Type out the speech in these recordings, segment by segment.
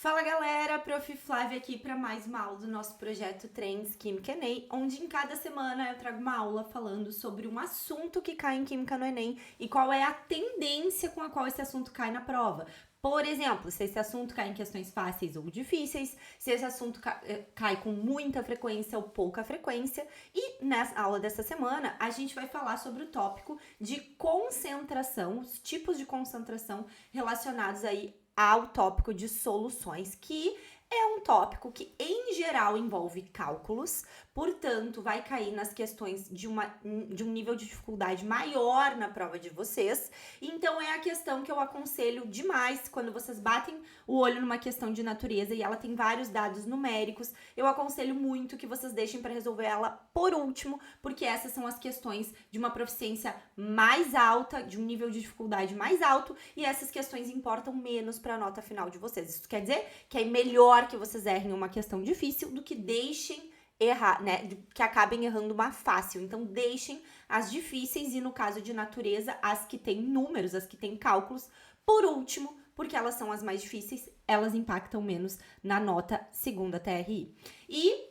Fala galera, Prof. Flávia aqui para mais uma aula do nosso projeto Trends Química Enem, onde em cada semana eu trago uma aula falando sobre um assunto que cai em Química no Enem e qual é a tendência com a qual esse assunto cai na prova. Por exemplo, se esse assunto cai em questões fáceis ou difíceis, se esse assunto cai com muita frequência ou pouca frequência. E nessa aula dessa semana, a gente vai falar sobre o tópico de concentração, os tipos de concentração relacionados aí ao tópico de soluções, que é um tópico que, em geral, envolve cálculos, portanto, vai cair nas questões de um nível de dificuldade maior na prova de vocês. Então, é a questão que eu aconselho demais quando vocês batem o olho numa questão de natureza e ela tem vários dados numéricos. Eu aconselho muito que vocês deixem para resolver ela por último, porque essas são as questões de uma proficiência mais alta, de um nível de dificuldade mais alto, e essas questões importam menos para a nota final de vocês. Isso quer dizer que é melhor que vocês errem uma questão difícil do que deixem errar, né? Que acabem errando uma fácil. Então, deixem as difíceis e, no caso de natureza, as que têm números, as que têm cálculos, por último, porque elas são as mais difíceis, elas impactam menos na nota segundo a TRI. E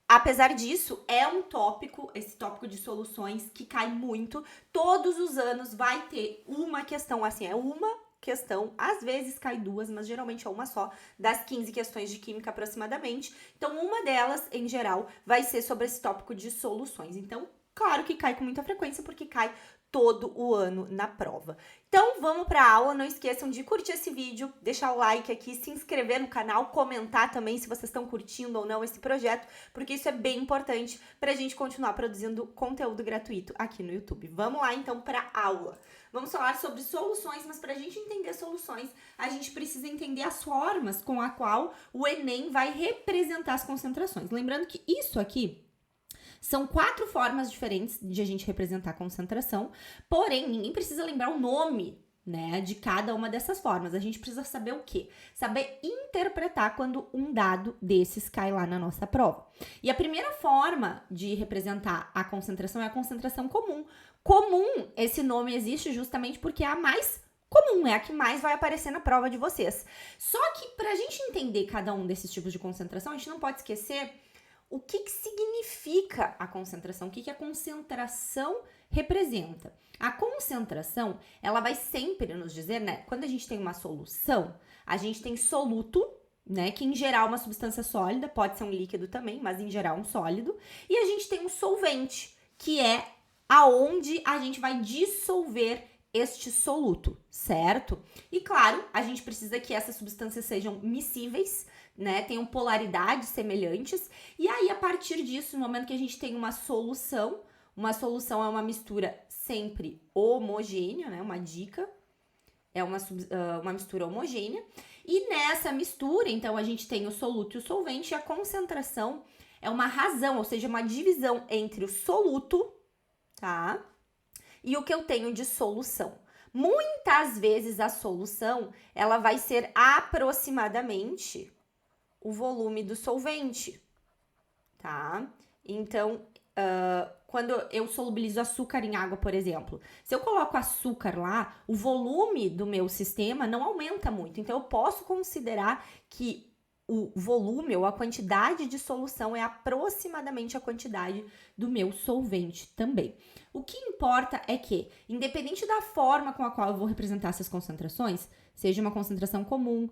apesar disso, é um tópico, esse tópico de soluções, que cai muito. Todos os anos vai ter uma questão, assim, é uma questão, às vezes cai duas, mas geralmente é uma só, das 15 questões de química aproximadamente. Então, uma delas, em geral, vai ser sobre esse tópico de soluções. Então, claro que cai com muita frequência, porque cai todo o ano na prova. Então, vamos para a aula. Não esqueçam de curtir esse vídeo, deixar o like aqui, se inscrever no canal, comentar também se vocês estão curtindo ou não esse projeto, porque isso é bem importante para a gente continuar produzindo conteúdo gratuito aqui no YouTube. Vamos lá, então, para a aula. Vamos falar sobre soluções, mas para a gente entender soluções, a gente precisa entender as formas com a qual o Enem vai representar as concentrações. Lembrando que isso aqui são 4 formas diferentes de a gente representar a concentração, porém, ninguém precisa lembrar o nome, né, de cada uma dessas formas. A gente precisa saber o quê? Saber interpretar quando um dado desses cai lá na nossa prova. E a primeira forma de representar a concentração é a concentração comum. Comum, esse nome existe justamente porque é a mais comum, é a que mais vai aparecer na prova de vocês. Só que pra gente entender cada um desses tipos de concentração, a gente não pode esquecer o que significa a concentração, o que a concentração representa. A concentração, ela vai sempre nos dizer, né, quando a gente tem uma solução, a gente tem soluto, né, que em geral é uma substância sólida, pode ser um líquido também, mas em geral um sólido, e a gente tem um solvente, que é aonde a gente vai dissolver este soluto, certo? E claro, a gente precisa que essas substâncias sejam miscíveis, né, tenham polaridades semelhantes, e aí a partir disso, no momento que a gente tem uma solução é uma mistura sempre homogênea, né, uma dica, é uma mistura homogênea, e nessa mistura, então, a gente tem o soluto e o solvente, e a concentração é uma razão, ou seja, uma divisão entre o soluto, tá, e o que eu tenho de solução. Muitas vezes a solução, ela vai ser aproximadamente o volume do solvente, tá? Então, quando eu solubilizo açúcar em água, por exemplo, se eu coloco açúcar lá, o volume do meu sistema não aumenta muito. Então, eu posso considerar que o volume ou a quantidade de solução é aproximadamente a quantidade do meu solvente também. O que importa é que, independente da forma com a qual eu vou representar essas concentrações, seja uma concentração comum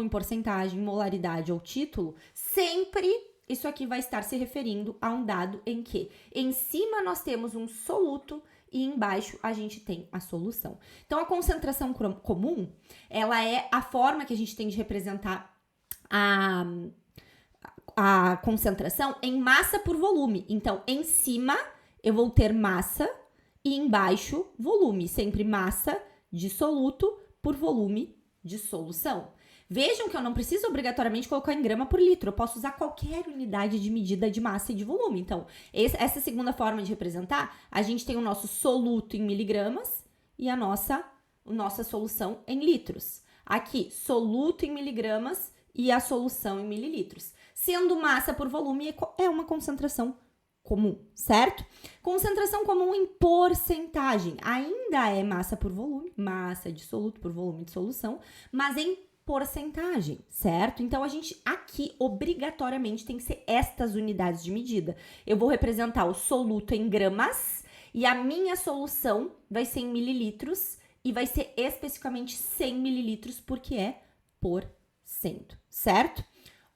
em porcentagem, molaridade ou título, sempre isso aqui vai estar se referindo a um dado em que em cima nós temos um soluto e embaixo a gente tem a solução. Então, a concentração comum, ela é a forma que a gente tem de representar a concentração em massa por volume. Então, em cima eu vou ter massa e embaixo volume, sempre massa de soluto por volume de solução. Vejam que eu não preciso obrigatoriamente colocar em grama por litro, eu posso usar qualquer unidade de medida de massa e de volume. Então, essa segunda forma de representar, a gente tem o nosso soluto em miligramas e a nossa solução em litros. Aqui, soluto em miligramas e a solução em mililitros. Sendo massa por volume, é uma concentração comum, certo? Concentração comum em porcentagem. Ainda é massa por volume, massa de soluto por volume de solução, mas em porcentagem, certo? Então, a gente aqui, obrigatoriamente, tem que ser estas unidades de medida. Eu vou representar o soluto em gramas e a minha solução vai ser em mililitros e vai ser especificamente 100 mililitros, porque é por cento, certo?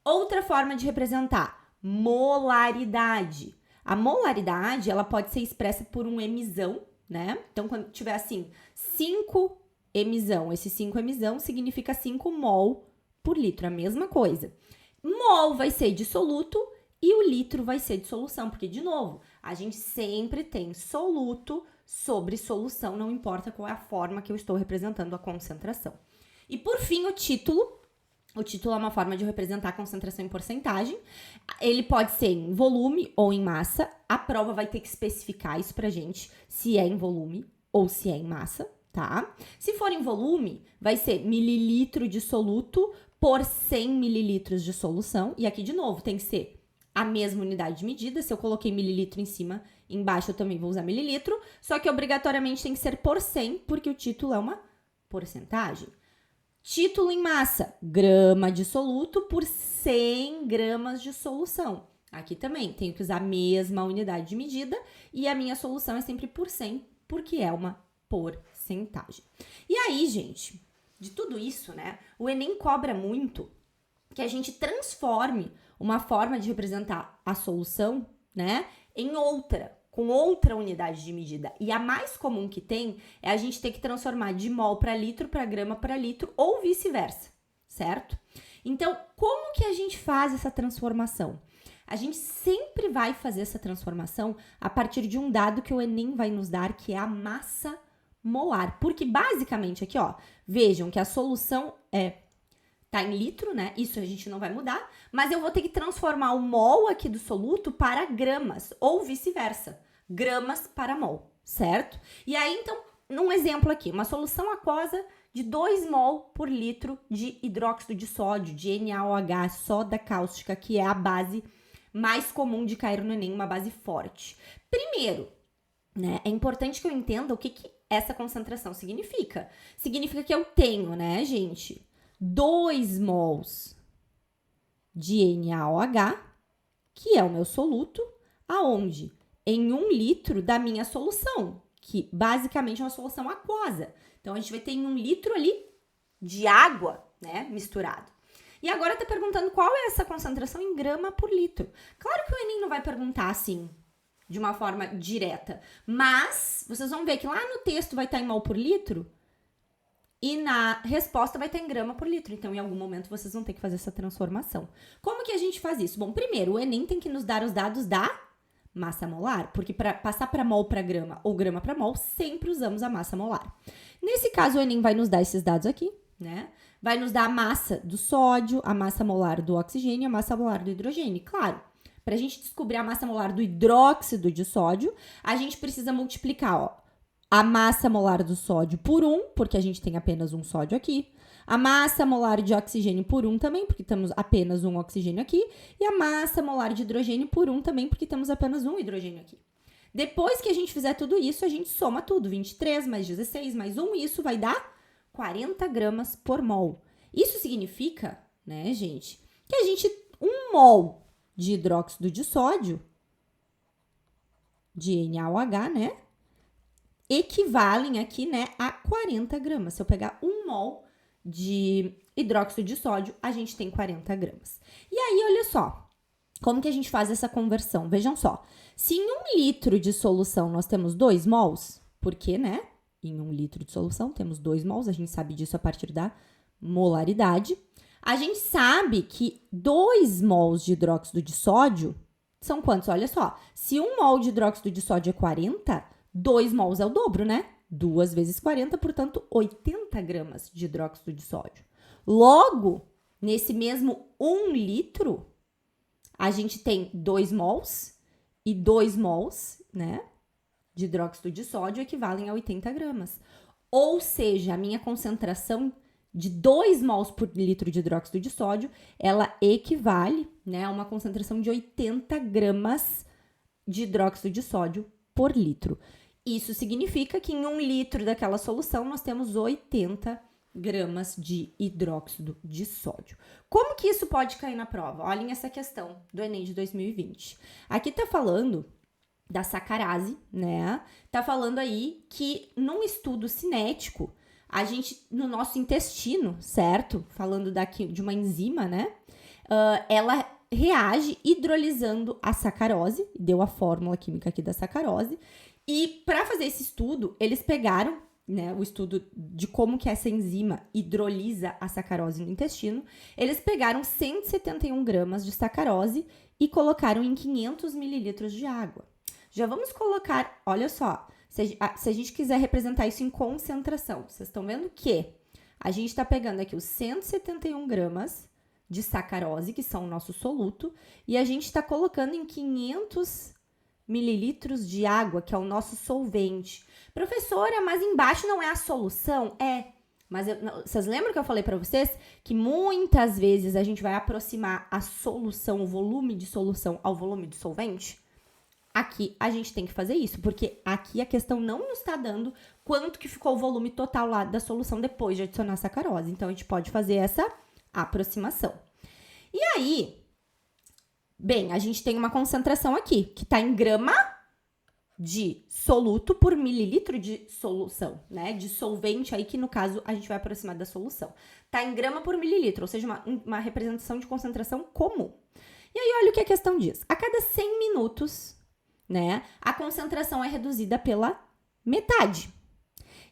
Outra forma de representar, molaridade. A molaridade, ela pode ser expressa por um emissão, né? Então, quando tiver assim, 5 emissão, esse 5 emissão significa 5 mol por litro, a mesma coisa. Mol vai ser de soluto e o litro vai ser de solução, porque, de novo, a gente sempre tem soluto sobre solução, não importa qual é a forma que eu estou representando a concentração. E, por fim, o título. O título é uma forma de representar a concentração em porcentagem. Ele pode ser em volume ou em massa. A prova vai ter que especificar isso pra gente, se é em volume ou se é em massa, tá? Se for em volume, vai ser mililitro de soluto por 100 mililitros de solução. E aqui, de novo, tem que ser a mesma unidade de medida. Se eu coloquei mililitro em cima, embaixo eu também vou usar mililitro. Só que obrigatoriamente tem que ser por 100, porque o título é uma porcentagem. Título em massa, grama de soluto por 100 gramas de solução. Aqui também tenho que usar a mesma unidade de medida e a minha solução é sempre por 100, porque é uma porcentagem. E aí, gente, de tudo isso, né, o Enem cobra muito que a gente transforme uma forma de representar a solução, né, em outra, com outra unidade de medida. E a mais comum que tem é a gente ter que transformar de mol para litro, para grama para litro, ou vice-versa, certo? Então, como que a gente faz essa transformação? A gente sempre vai fazer essa transformação a partir de um dado que o Enem vai nos dar, que é a massa molar. Porque, basicamente, aqui, ó, vejam que a solução tá em litro, né? Isso a gente não vai mudar, mas eu vou ter que transformar o mol aqui do soluto para gramas, ou vice-versa, gramas para mol, certo? E aí, então, num exemplo aqui, uma solução aquosa de 2 mol por litro de hidróxido de sódio, de NaOH, soda cáustica, que é a base mais comum de cair no Enem, uma base forte. Primeiro, né, é importante que eu entenda o que essa concentração significa. Significa que eu tenho, né, gente, 2 mols de NaOH, que é o meu soluto, aonde? Em 1 litro da minha solução, que basicamente é uma solução aquosa. Então, a gente vai ter em 1 litro ali de água, né, misturado. E agora tá perguntando qual é essa concentração em grama por litro. Claro que o Enem não vai perguntar assim, de uma forma direta, mas vocês vão ver que lá no texto vai estar em mol por litro, e na resposta vai ter em grama por litro. Então, em algum momento, vocês vão ter que fazer essa transformação. Como que a gente faz isso? Bom, primeiro, o Enem tem que nos dar os dados da massa molar, porque para passar para mol para grama ou grama para mol, sempre usamos a massa molar. Nesse caso, o Enem vai nos dar esses dados aqui, né? Vai nos dar a massa do sódio, a massa molar do oxigênio e a massa molar do hidrogênio. Claro, para a gente descobrir a massa molar do hidróxido de sódio, a gente precisa multiplicar, ó, a massa molar do sódio por 1, porque a gente tem apenas um sódio aqui. A massa molar de oxigênio por 1 também, porque temos apenas um oxigênio aqui. E a massa molar de hidrogênio por 1 também, porque temos apenas um hidrogênio aqui. Depois que a gente fizer tudo isso, a gente soma tudo. 23 mais 16 mais 1, e isso vai dar 40 gramas por mol. Isso significa, né, gente, que a gente, 1 mol de hidróxido de sódio, de NaOH, né, equivalem aqui, né, a 40 gramas. Se eu pegar 1 mol de hidróxido de sódio, a gente tem 40 gramas. E aí, olha só, como que a gente faz essa conversão? Vejam só, se em 1 litro de solução nós temos 2 mols, porque, né, em 1 litro de solução temos 2 mols, a gente sabe disso a partir da molaridade. A gente sabe que 2 mols de hidróxido de sódio são quantos? Olha só, se 1 mol de hidróxido de sódio é 40, 2 mols é o dobro, né? 2 vezes 40, portanto, 80 gramas de hidróxido de sódio. Logo, nesse mesmo 1 litro, a gente tem 2 mols e 2 mols, né, de hidróxido de sódio equivalem a 80 gramas. Ou seja, a minha concentração de 2 mols por litro de hidróxido de sódio, ela equivale, né, a uma concentração de 80 gramas de hidróxido de sódio por litro. Isso significa que em 1 litro daquela solução nós temos 80 gramas de hidróxido de sódio. Como que isso pode cair na prova? Olhem essa questão do Enem de 2020. Aqui tá falando da sacarase, né? Tá falando aí que num estudo cinético, a gente, no nosso intestino, certo? Falando daqui de uma enzima, né? Ela reage hidrolisando a sacarose, deu a fórmula química aqui da sacarose, e para fazer esse estudo, eles pegaram, né, o estudo de como que essa enzima hidrolisa a sacarose no intestino, eles pegaram 171 gramas de sacarose e colocaram em 500 mililitros de água. Já vamos colocar, olha só, se a gente quiser representar isso em concentração, vocês estão vendo que a gente está pegando aqui os 171 gramas de sacarose, que são o nosso soluto, e a gente está colocando em 500 mililitros de água, que é o nosso solvente. Professora, mas embaixo não é a solução? É, mas vocês lembram que eu falei para vocês que muitas vezes a gente vai aproximar a solução, o volume de solução ao volume de solvente? Aqui a gente tem que fazer isso, porque aqui a questão não nos está dando quanto que ficou o volume total lá da solução depois de adicionar a sacarose. Então, a gente pode fazer essa aproximação. E aí, bem, a gente tem uma concentração aqui, que está em grama de soluto por mililitro de solução, né? De solvente aí, que no caso a gente vai aproximar da solução. Está em grama por mililitro, ou seja, uma representação de concentração comum. E aí, olha o que a questão diz. A cada 100 minutos, né, a concentração é reduzida pela metade.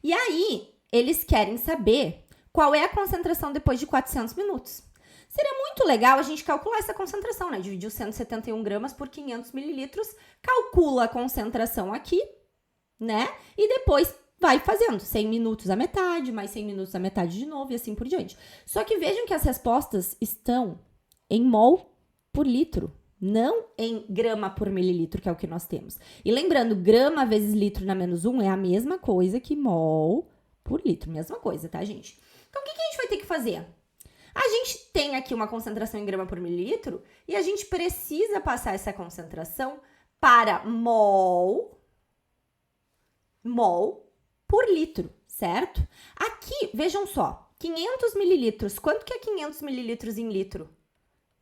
E aí, eles querem saber qual é a concentração depois de 400 minutos. Seria muito legal a gente calcular essa concentração, né? Dividir os 171 gramas por 500 mililitros, calcula a concentração aqui, né? E depois vai fazendo 100 minutos a metade, mais 100 minutos a metade de novo e assim por diante. Só que vejam que as respostas estão em mol por litro, não em grama por mililitro, que é o que nós temos. E lembrando, grama vezes litro na menos 1 é a mesma coisa que mol por litro. Mesma coisa, tá, gente? Então, o que a gente vai ter que fazer? A gente tem aqui uma concentração em grama por mililitro e a gente precisa passar essa concentração para mol por litro, certo? Aqui, vejam só, 500 mililitros. Quanto que é 500 mililitros em litro?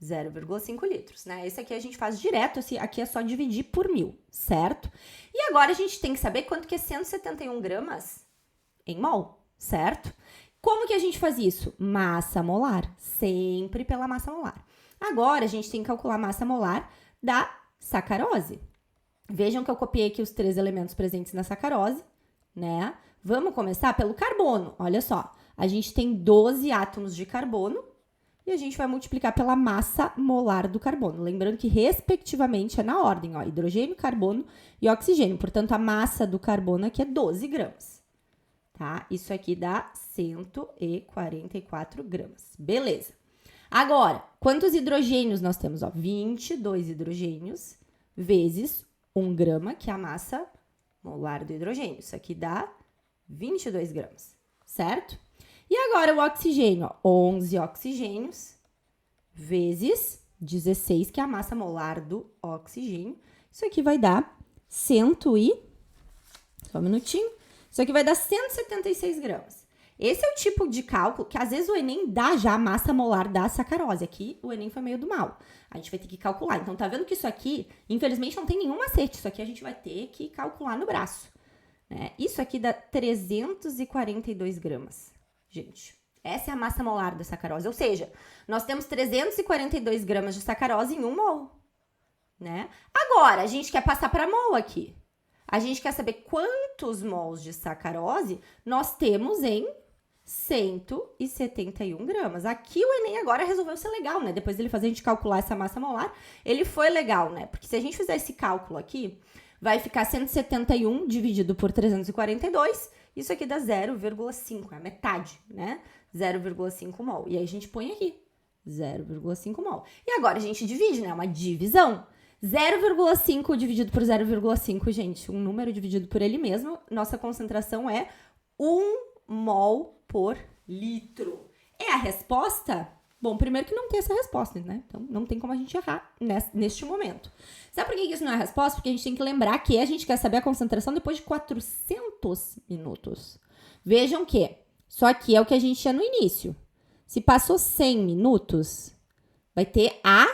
0,5 litros, né? Esse aqui a gente faz direto, esse aqui é só dividir por 1000, certo? E agora a gente tem que saber quanto que é 171 gramas em mol, certo? Como que a gente faz isso? Massa molar, sempre pela massa molar. Agora a gente tem que calcular a massa molar da sacarose. Vejam que eu copiei aqui os 3 elementos presentes na sacarose, né? Vamos começar pelo carbono. Olha só, a gente tem 12 átomos de carbono, e a gente vai multiplicar pela massa molar do carbono. Lembrando que, respectivamente, é na ordem, ó, hidrogênio, carbono e oxigênio. Portanto, a massa do carbono aqui é 12 gramas, tá? Isso aqui dá 144 gramas. Beleza. Agora, quantos hidrogênios nós temos? Ó, 22 hidrogênios vezes 1 grama, que é a massa molar do hidrogênio. Isso aqui dá 22 gramas, certo? E agora o oxigênio, ó, 11 oxigênios vezes 16, que é a massa molar do oxigênio. Isso aqui vai dar só um minutinho. Isso aqui vai dar 176 gramas. Esse é o tipo de cálculo que às vezes o Enem dá já a massa molar da sacarose. Aqui o Enem foi meio do mal. A gente vai ter que calcular. Então, tá vendo que isso aqui, infelizmente, não tem nenhum macete. Isso aqui a gente vai ter que calcular no braço, né? Isso aqui dá 342 gramas. Gente, essa é a massa molar da sacarose. Ou seja, nós temos 342 gramas de sacarose em 1 mol, né? Agora, a gente quer passar para mol aqui. A gente quer saber quantos mols de sacarose nós temos em 171 gramas. Aqui o Enem agora resolveu ser legal, né? Depois dele fazer a gente calcular essa massa molar, ele foi legal, né? Porque se a gente fizer esse cálculo aqui, vai ficar 171 dividido por 342, isso aqui dá 0,5, é a metade, né? 0,5 mol. E aí a gente põe aqui, 0,5 mol. E agora a gente divide, né? Uma divisão. 0,5 dividido por 0,5, gente, um número dividido por ele mesmo, nossa concentração é 1 mol por litro. É a resposta? Bom, primeiro que não tem essa resposta, né? Então, não tem como a gente errar neste momento. Sabe por que isso não é a resposta? Porque a gente tem que lembrar que a gente quer saber a concentração depois de 400 minutos. Vejam que Isso aqui é o que a gente tinha no início. Se passou 100 minutos, vai ter a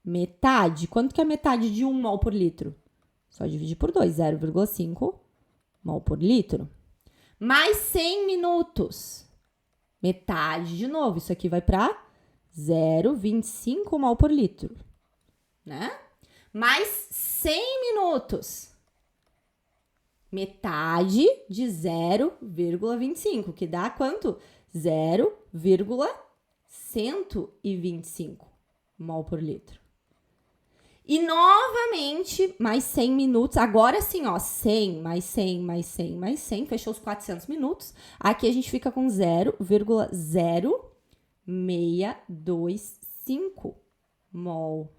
metade. Quanto que é metade de 1 mol por litro? Só dividir por 2, 0,5 mol por litro. Mais 100 minutos. Metade de novo. Isso aqui vai para 0,25 mol por litro, né? Mais 100 minutos. Metade de 0,25, que dá quanto? 0,125 mol por litro. E novamente, mais 100 minutos. Agora sim, ó, 100, mais 100, mais 100, mais 100. Fechou os 400 minutos. Aqui a gente fica com 0,0625 mol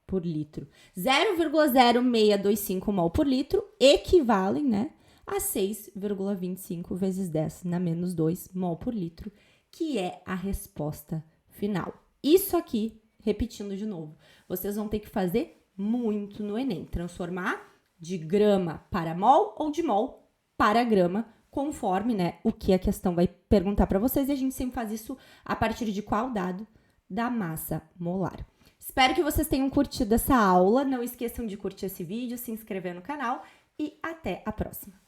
por litro. 0,0625 mol por litro equivalem, né, a 6,25 vezes 10 na menos 2 mol por litro, que é a resposta final. Isso aqui, repetindo de novo, vocês vão ter que fazer muito no Enem. Transformar de grama para mol ou de mol para grama, conforme, né, o que a questão vai perguntar para vocês. E a gente sempre faz isso a partir de qual dado? Da massa molar. Espero que vocês tenham curtido essa aula. Não esqueçam de curtir esse vídeo, se inscrever no canal e até a próxima.